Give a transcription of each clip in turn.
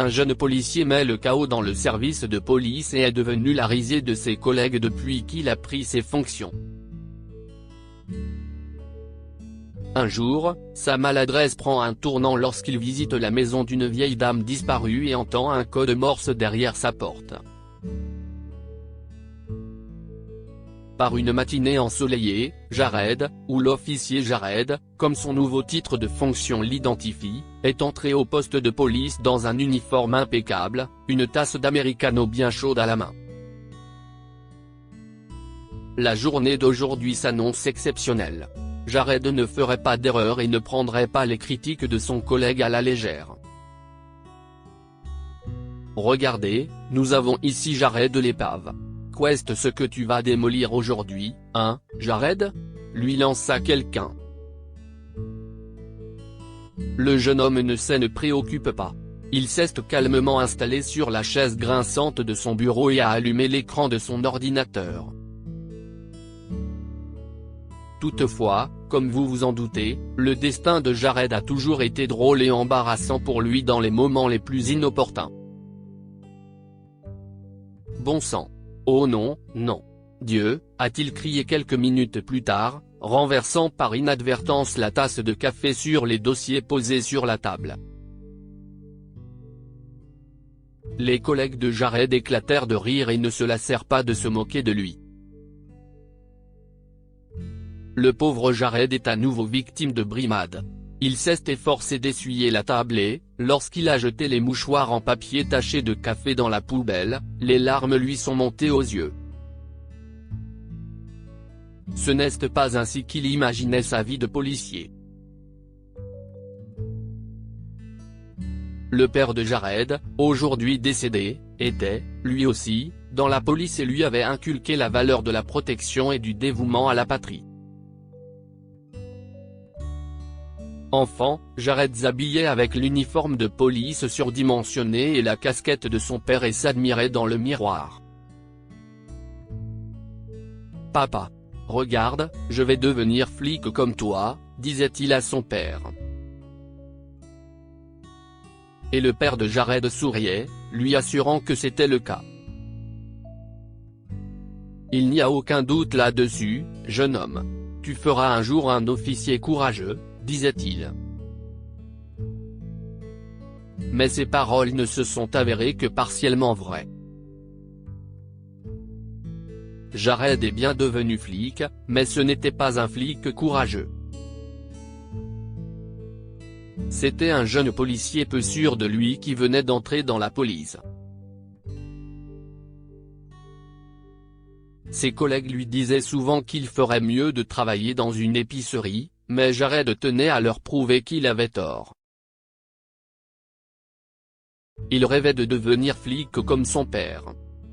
un jeune policier met le chaos dans le service de police et est devenu la risée de ses collègues depuis qu'il a pris ses fonctions. Un jour, sa maladresse prend un tournant lorsqu'il visite la maison d'une vieille dame disparue et entend un code morse derrière sa porte. Par une matinée ensoleillée, Jared, ou l'officier Jared, comme son nouveau titre de fonction l'identifie, est entré au poste de police dans un uniforme impeccable, une tasse d'américano bien chaude à la main. La journée d'aujourd'hui s'annonce exceptionnelle. Jared ne ferait pas d'erreur et ne prendrait pas les critiques de son collègue à la légère. Regardez, nous avons ici Jared l'épave. Qu'est ce que tu vas démolir aujourd'hui, hein, Jared ? Lui lança quelqu'un. Le jeune homme ne préoccupe pas. Il s'est calmement installé sur la chaise grinçante de son bureau et a allumé l'écran de son ordinateur. Toutefois, comme vous vous en doutez, le destin de Jared a toujours été drôle et embarrassant pour lui dans les moments les plus inopportuns. Bon sang. Oh non, non. Dieu, a-t-il crié quelques minutes plus tard, renversant par inadvertance la tasse de café sur les dossiers posés sur la table. Les collègues de Jared éclatèrent de rire et ne se lassèrent pas de se moquer de lui. Le pauvre Jared est à nouveau victime de brimade. Il s'est efforcé d'essuyer la table et, lorsqu'il a jeté les mouchoirs en papier taché de café dans la poubelle, les larmes lui sont montées aux yeux. Ce n'est pas ainsi qu'il imaginait sa vie de policier. Le père de Jared, aujourd'hui décédé, était, lui aussi, dans la police et lui avait inculqué la valeur de la protection et du dévouement à la patrie. Enfant, Jared s'habillait avec l'uniforme de police surdimensionné et la casquette de son père et s'admirait dans le miroir. « Papa. Regarde, je vais devenir flic comme toi », disait-il à son père. Et le père de Jared souriait, lui assurant que c'était le cas. « Il n'y a aucun doute là-dessus, jeune homme. Tu feras un jour un officier courageux », disait-il. Mais ces paroles ne se sont avérées que partiellement vraies. Jared est bien devenu flic, mais ce n'était pas un flic courageux. C'était un jeune policier peu sûr de lui qui venait d'entrer dans la police. Ses collègues lui disaient souvent qu'il ferait mieux de travailler dans une épicerie, mais Jared tenait à leur prouver qu'il avait tort. Il rêvait de devenir flic comme son père.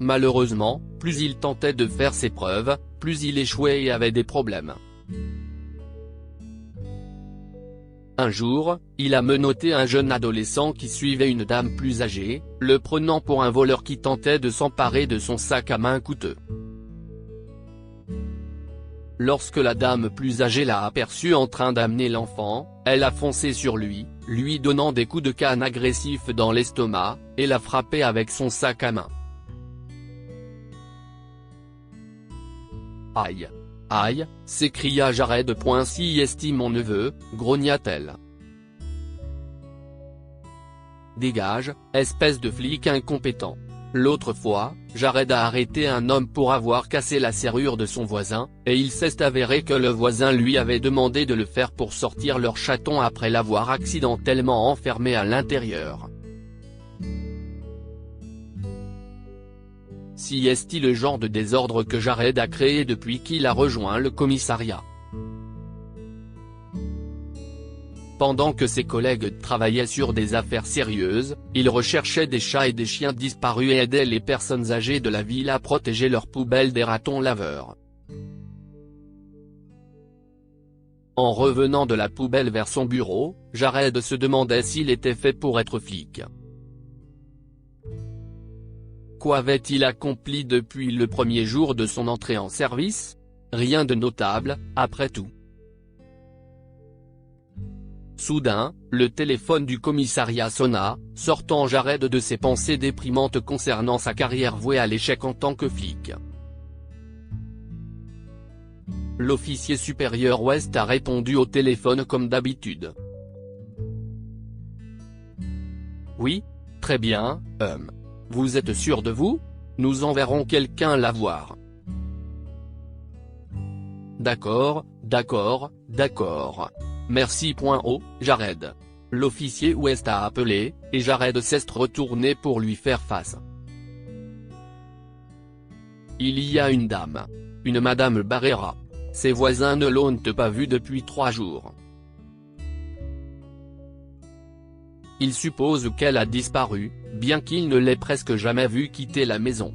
Malheureusement, plus il tentait de faire ses preuves, plus il échouait et avait des problèmes. Un jour, il a menotté un jeune adolescent qui suivait une dame plus âgée, le prenant pour un voleur qui tentait de s'emparer de son sac à main coûteux. Lorsque la dame plus âgée l'a aperçu en train d'amener l'enfant, elle a foncé sur lui, lui donnant des coups de canne agressifs dans l'estomac, et l'a frappé avec son sac à main. « Aïe. Aïe », s'écria Jared. « Si estime mon neveu », grogna-t-elle. « Dégage, espèce de flic incompétent ». L'autre fois, Jared a arrêté un homme pour avoir cassé la serrure de son voisin, et il s'est avéré que le voisin lui avait demandé de le faire pour sortir leur chaton après l'avoir accidentellement enfermé à l'intérieur. Si est le genre de désordre que Jared a créé depuis qu'il a rejoint le commissariat. Pendant que ses collègues travaillaient sur des affaires sérieuses, il recherchait des chats et des chiens disparus et aidait les personnes âgées de la ville à protéger leurs poubelles des ratons laveurs. En revenant de la poubelle vers son bureau, Jared se demandait s'il était fait pour être flic. Qu'avait-il accompli depuis le premier jour de son entrée en service? Rien de notable, après tout. Soudain, Le téléphone du commissariat sonna, sortant Jared de ses pensées déprimantes concernant sa carrière vouée à l'échec en tant que flic. L'officier supérieur West a répondu au téléphone comme d'habitude. Oui, très bien, vous êtes sûr de vous? Nous enverrons quelqu'un la voir. D'accord, d'accord, d'accord. Merci. Jared. L'officier West a appelé, et Jared s'est retourné pour lui faire face. Il y a une dame. Une madame Barrera. Ses voisins ne l'ont pas vue depuis 3 jours. Il suppose qu'elle a disparu, bien qu'il ne l'ait presque jamais vue quitter la maison.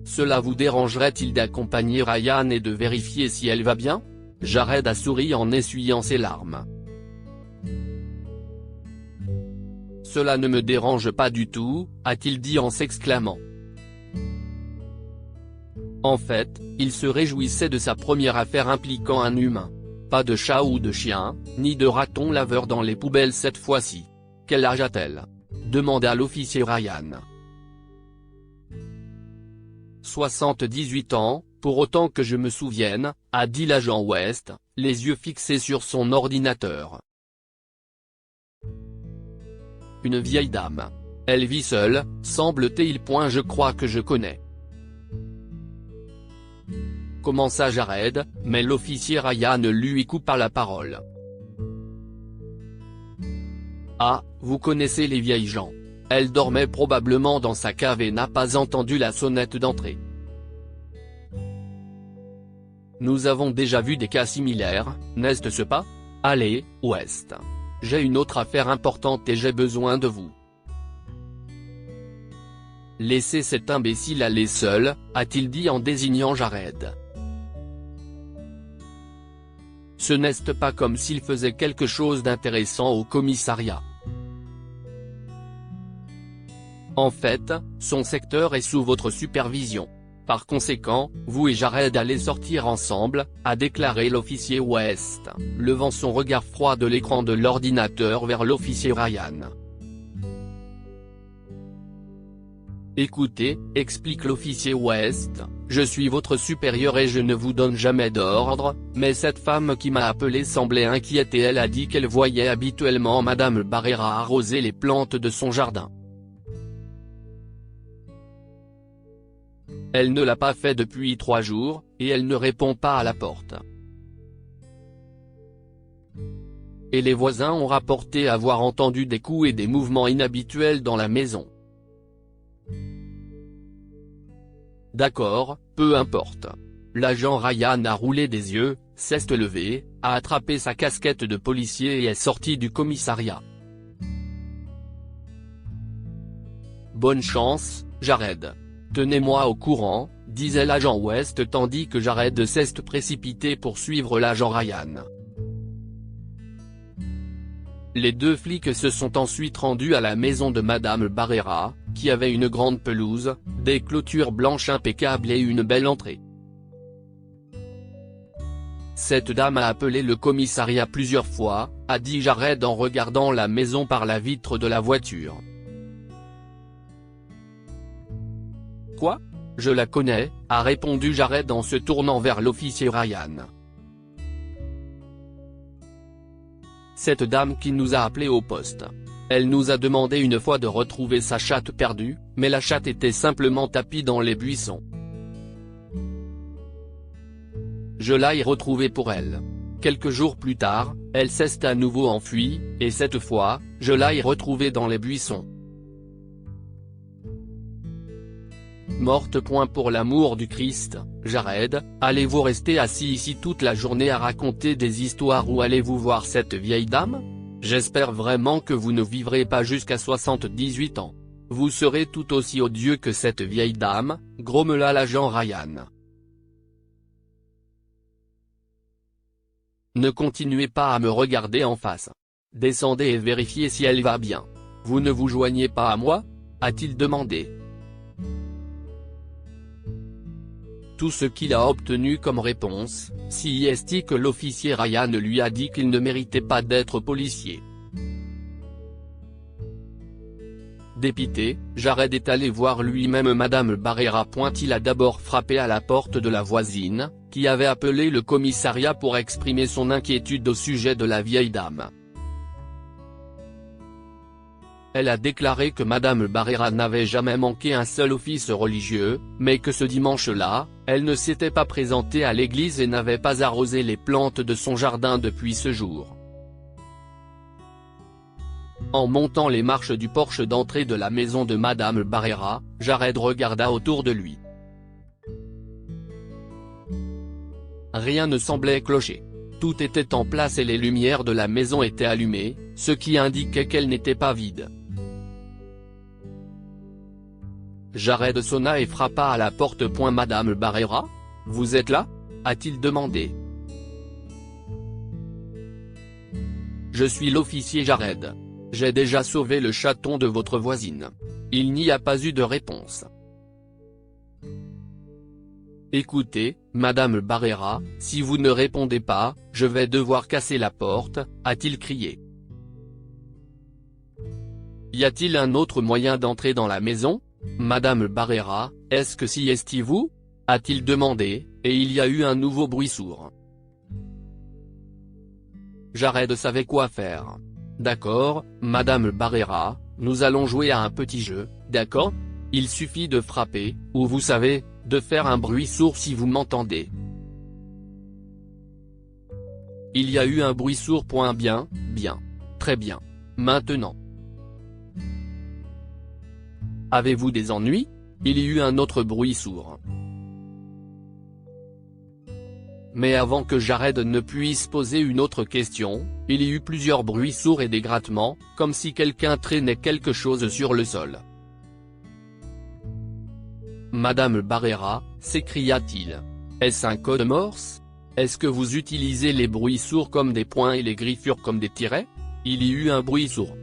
Cela vous dérangerait-il d'accompagner Ryan et de vérifier si elle va bien? Jared a souri en essuyant ses larmes. Cela ne me dérange pas du tout, a-t-il dit en s'exclamant. En fait, il se réjouissait de sa première affaire impliquant un humain. Pas de chat ou de chien, ni de raton laveur dans les poubelles cette fois-ci. Quel âge a-t-elle? Demanda l'officier Ryan. 78 ans, pour autant que je me souvienne, a dit l'agent West, les yeux fixés sur son ordinateur. Une vieille dame. Elle vit seule, semble-t-il. Je crois que je connais. Commença Jared, mais l'officier Ryan lui coupa la parole. Ah, vous connaissez les vieilles gens. Elle dormait probablement dans sa cave et n'a pas entendu la sonnette d'entrée. Nous avons déjà vu des cas similaires, n'est-ce pas? Allez, West. J'ai une autre affaire importante et j'ai besoin de vous. Laissez cet imbécile aller seul, a-t-il dit en désignant Jared. Ce n'est pas comme s'il faisait quelque chose d'intéressant au commissariat. En fait, son secteur est sous votre supervision. Par conséquent, vous et Jared allez sortir ensemble, a déclaré l'officier West, levant son regard froid de l'écran de l'ordinateur vers l'officier Ryan. Écoutez, explique l'officier West, je suis votre supérieur et je ne vous donne jamais d'ordre, mais cette femme qui m'a appelé semblait inquiète et elle a dit qu'elle voyait habituellement madame Barrera arroser les plantes de son jardin. Elle ne l'a pas fait depuis 3 jours, et elle ne répond pas à la porte. Et les voisins ont rapporté avoir entendu des coups et des mouvements inhabituels dans la maison. D'accord, peu importe. L'agent Ryan a roulé des yeux, s'est levé, a attrapé sa casquette de policier et est sorti du commissariat. Bonne chance, Jared. Tenez-moi au courant, disait l'agent West tandis que Jared s'est précipité pour suivre l'agent Ryan. Les 2 flics se sont ensuite rendus à la maison de madame Barrera, qui avait une grande pelouse, des clôtures blanches impeccables et une belle entrée. Cette dame a appelé le commissariat plusieurs fois, a dit Jared en regardant la maison par la vitre de la voiture. Quoi? Je la connais, a répondu Jared en se tournant vers l'officier Ryan. Cette dame qui nous a appelés au poste. Elle nous a demandé une fois de retrouver sa chatte perdue, mais la chatte était simplement tapie dans les buissons. Je l'ai retrouvée pour elle. Quelques jours plus tard, elle s'est à nouveau enfuie, et cette fois, je l'ai retrouvée dans les buissons. Morte. Pour l'amour du Christ, Jared, allez-vous rester assis ici toute la journée à raconter des histoires ou allez-vous voir cette vieille dame? J'espère vraiment que vous ne vivrez pas jusqu'à 78 ans. Vous serez tout aussi odieux que cette vieille dame, grommela l'agent Ryan. Ne continuez pas à me regarder en face. Descendez et vérifiez si elle va bien. Vous ne vous joignez pas à moi? A-t-il demandé. Tout ce qu'il a obtenu comme réponse, c'est que l'officier Ryan lui a dit qu'il ne méritait pas d'être policier. Dépité, Jared est allé voir lui-même Madame Barrera. Il a d'abord frappé à la porte de la voisine, qui avait appelé le commissariat pour exprimer son inquiétude au sujet de la vieille dame. Elle a déclaré que Madame Barrera n'avait jamais manqué un seul office religieux, mais que ce dimanche-là, elle ne s'était pas présentée à l'église et n'avait pas arrosé les plantes de son jardin depuis ce jour. En montant les marches du porche d'entrée de la maison de Madame Barrera, Jared regarda autour de lui. Rien ne semblait clocher. Tout était en place et les lumières de la maison étaient allumées, ce qui indiquait qu'elle n'était pas vide. Jared sonna et frappa à la porte. Madame Barrera ? Vous êtes là ? a-t-il demandé. Je suis l'officier Jared. J'ai déjà sauvé le chaton de votre voisine. Il n'y a pas eu de réponse. Écoutez, Madame Barrera, si vous ne répondez pas, je vais devoir casser la porte, a-t-il crié. Y a-t-il un autre moyen d'entrer dans la maison ? Madame Barrera, est-ce que c'est vous ? a-t-il demandé, et il y a eu un nouveau bruit sourd. Jared savait quoi faire. D'accord, Madame Barrera, nous allons jouer à un petit jeu, d'accord ? Il suffit de frapper, ou vous savez, de faire un bruit sourd si vous m'entendez. Il y a eu un bruit sourd. Bien, bien. Très bien. Maintenant. Avez-vous des ennuis ? Il y eut un autre bruit sourd. Mais avant que Jared ne puisse poser une autre question, il y eut plusieurs bruits sourds et des grattements, comme si quelqu'un traînait quelque chose sur le sol. Madame Barrera, s'écria-t-il. Est-ce un code Morse ? Est-ce que vous utilisez les bruits sourds comme des points et les griffures comme des tirets ? Il y eut un bruit sourd.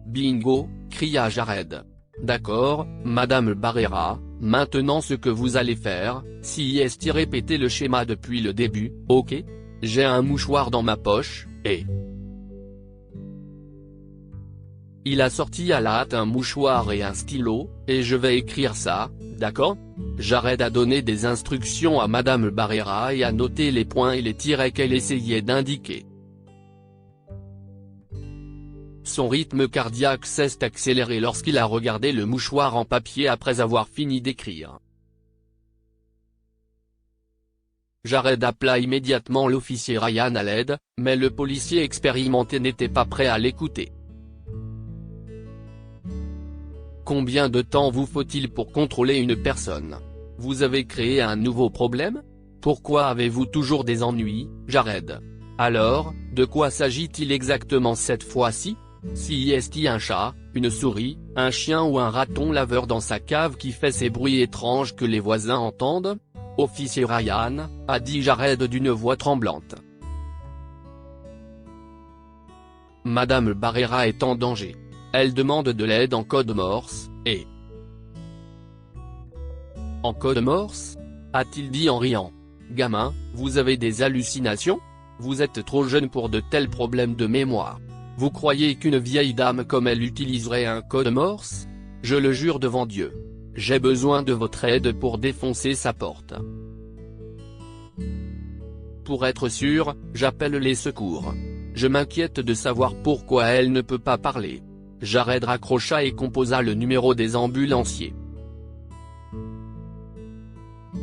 Bingo, cria Jared. D'accord, Madame Barrera, maintenant ce que vous allez faire, c'est répéter le schéma depuis le début, ok ? J'ai un mouchoir dans ma poche, et... Il a sorti à la hâte un mouchoir et un stylo, et je vais écrire ça, d'accord ? Jared a donné des instructions à Madame Barrera et a noté les points et les tirets qu'elle essayait d'indiquer. Son rythme cardiaque s'est accéléré lorsqu'il a regardé le mouchoir en papier après avoir fini d'écrire. Jared appela immédiatement l'officier Ryan à l'aide, mais le policier expérimenté n'était pas prêt à l'écouter. Combien de temps vous faut-il pour contrôler une personne ? Vous avez créé un nouveau problème ? Pourquoi avez-vous toujours des ennuis, Jared ? Alors, de quoi s'agit-il exactement cette fois-ci ? Si est-il un chat, une souris, un chien ou un raton laveur dans sa cave qui fait ces bruits étranges que les voisins entendent ? Officier Ryan, a dit Jared d'une voix tremblante. Madame Barrera est en danger. Elle demande de l'aide en code Morse, et... En code Morse ? A-t-il dit en riant. Gamin, vous avez des hallucinations ? Vous êtes trop jeune pour de tels problèmes de mémoire. Vous croyez qu'une vieille dame comme elle utiliserait un code Morse ? Je le jure devant Dieu. J'ai besoin de votre aide pour défoncer sa porte. Pour être sûr, j'appelle les secours. Je m'inquiète de savoir pourquoi elle ne peut pas parler. Jared raccrocha et composa le numéro des ambulanciers.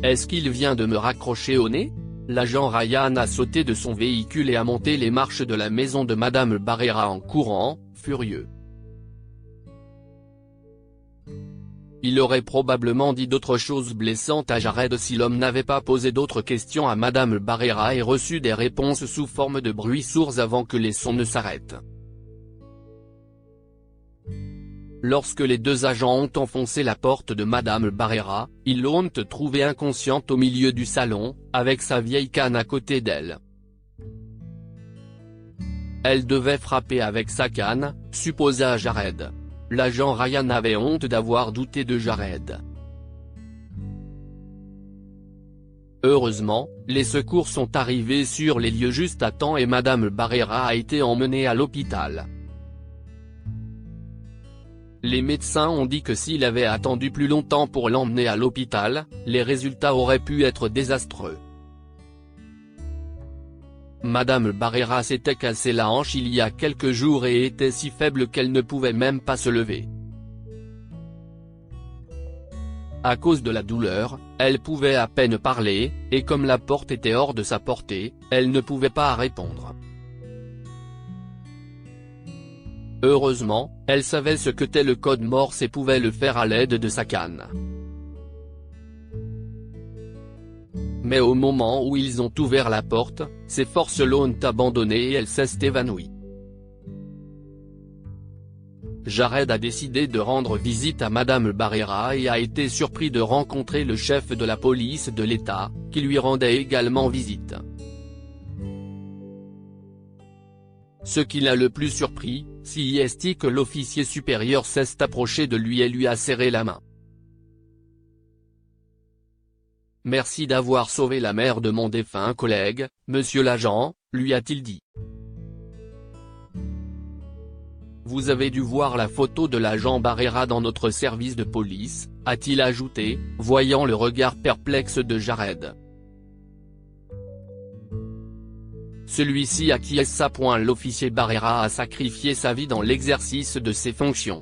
Est-ce qu'il vient de me raccrocher au nez ? L'agent Ryan a sauté de son véhicule et a monté les marches de la maison de Madame Barrera en courant, furieux. Il aurait probablement dit d'autres choses blessantes à Jared si l'homme n'avait pas posé d'autres questions à Madame Barrera et reçu des réponses sous forme de bruits sourds avant que les sons ne s'arrêtent. Lorsque les deux agents ont enfoncé la porte de Madame Barrera, ils l'ont trouvée inconsciente au milieu du salon, avec sa vieille canne à côté d'elle. Elle devait frapper avec sa canne, supposa Jared. L'agent Ryan avait honte d'avoir douté de Jared. Heureusement, les secours sont arrivés sur les lieux juste à temps et Madame Barrera a été emmenée à l'hôpital. Les médecins ont dit que s'il avait attendu plus longtemps pour l'emmener à l'hôpital, les résultats auraient pu être désastreux. Madame Barrera s'était cassé la hanche il y a quelques jours et était si faible qu'elle ne pouvait même pas se lever. À cause de la douleur, elle pouvait à peine parler, et comme la porte était hors de sa portée, elle ne pouvait pas répondre. Heureusement, elle savait ce qu'était le code Morse et pouvait le faire à l'aide de sa canne. Mais au moment où ils ont ouvert la porte, ses forces l'ont abandonnée et elle s'est évanouie. Jared a décidé de rendre visite à Madame Barrera et a été surpris de rencontrer le chef de la police de l'État, qui lui rendait également visite. Ce qui l'a le plus surpris, c'est que l'officier supérieur s'est approché de lui et lui a serré la main. « Merci d'avoir sauvé la mère de mon défunt collègue, monsieur l'agent », lui a-t-il dit. Vous avez dû voir la photo de l'agent Barrera dans notre service de police, a-t-il ajouté, voyant le regard perplexe de Jared. Celui-ci acquiesce à point l'officier Barrera a sacrifié sa vie dans l'exercice de ses fonctions.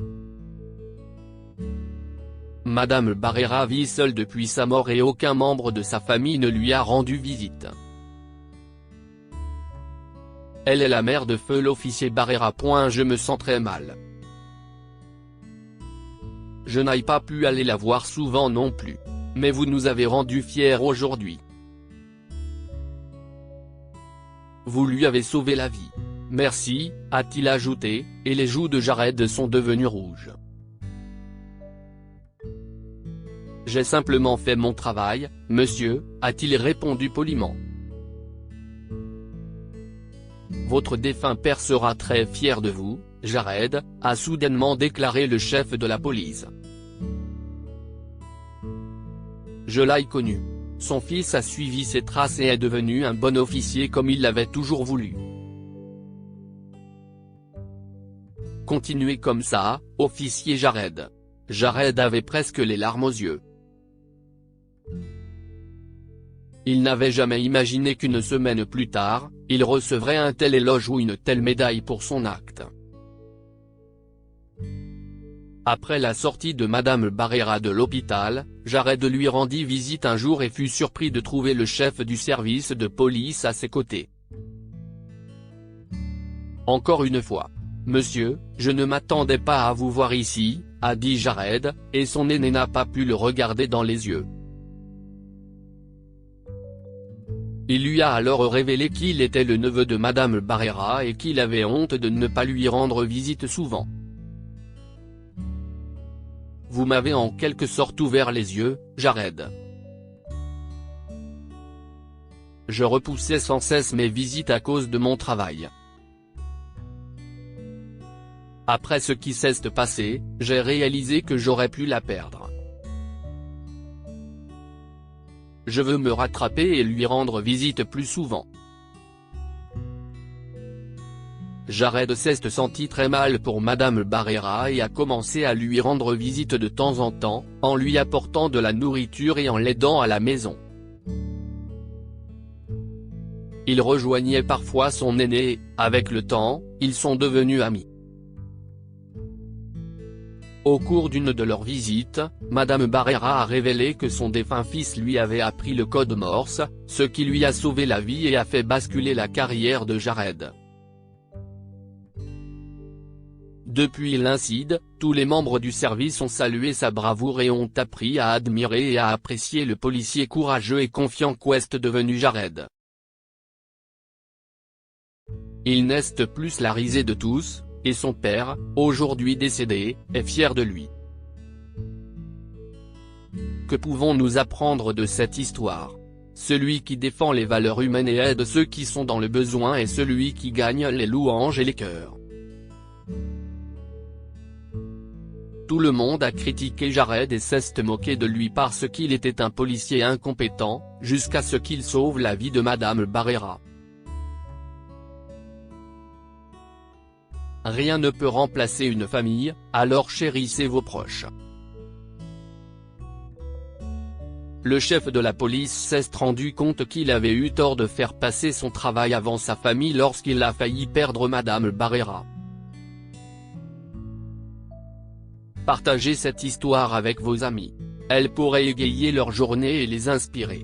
Madame Barrera vit seule depuis sa mort et aucun membre de sa famille ne lui a rendu visite. Elle est la mère de feu l'officier Barrera. Je me sens très mal. Je n'ai pas pu aller la voir souvent non plus. Mais vous nous avez rendus fiers aujourd'hui. Vous lui avez sauvé la vie. Merci, a-t-il ajouté, et les joues de Jared sont devenues rouges. J'ai simplement fait mon travail, monsieur, a-t-il répondu poliment. Votre défunt père sera très fier de vous, Jared, a soudainement déclaré le chef de la police. Je l'ai connu. Son fils a suivi ses traces et est devenu un bon officier comme il l'avait toujours voulu. Continuez comme ça, officier Jared. Jared avait presque les larmes aux yeux. Il n'avait jamais imaginé qu'une semaine plus tard, il recevrait un tel éloge ou une telle médaille pour son acte. Après la sortie de Madame Barrera de l'hôpital, Jared lui rendit visite un jour et fut surpris de trouver le chef du service de police à ses côtés. Encore une fois. Monsieur, je ne m'attendais pas à vous voir ici, a dit Jared, et son aîné n'a pas pu le regarder dans les yeux. Il lui a alors révélé qu'il était le neveu de Madame Barrera et qu'il avait honte de ne pas lui rendre visite souvent. Vous m'avez en quelque sorte ouvert les yeux, Jared. Je repoussais sans cesse mes visites à cause de mon travail. Après ce qui s'est passé, j'ai réalisé que j'aurais pu la perdre. Je veux me rattraper et lui rendre visite plus souvent. Jared s'est senti très mal pour Madame Barrera et a commencé à lui rendre visite de temps en temps, en lui apportant de la nourriture et en l'aidant à la maison. Il rejoignait parfois son aîné et, avec le temps, ils sont devenus amis. Au cours d'une de leurs visites, Madame Barrera a révélé que son défunt fils lui avait appris le code Morse, ce qui lui a sauvé la vie et a fait basculer la carrière de Jared. Depuis l'incident, tous les membres du service ont salué sa bravoure et ont appris à admirer et à apprécier le policier courageux et confiant qu'est devenu Jared. Il n'est plus la risée de tous, et son père, aujourd'hui décédé, est fier de lui. Que pouvons-nous apprendre de cette histoire? Celui qui défend les valeurs humaines et aide ceux qui sont dans le besoin est celui qui gagne les louanges et les cœurs. Tout le monde a critiqué Jared et s'est moqué de lui parce qu'il était un policier incompétent, jusqu'à ce qu'il sauve la vie de Madame Barrera. Rien ne peut remplacer une famille, alors chérissez vos proches. Le chef de la police s'est rendu compte qu'il avait eu tort de faire passer son travail avant sa famille lorsqu'il a failli perdre Madame Barrera. Partagez cette histoire avec vos amis. Elle pourrait égayer leur journée et les inspirer.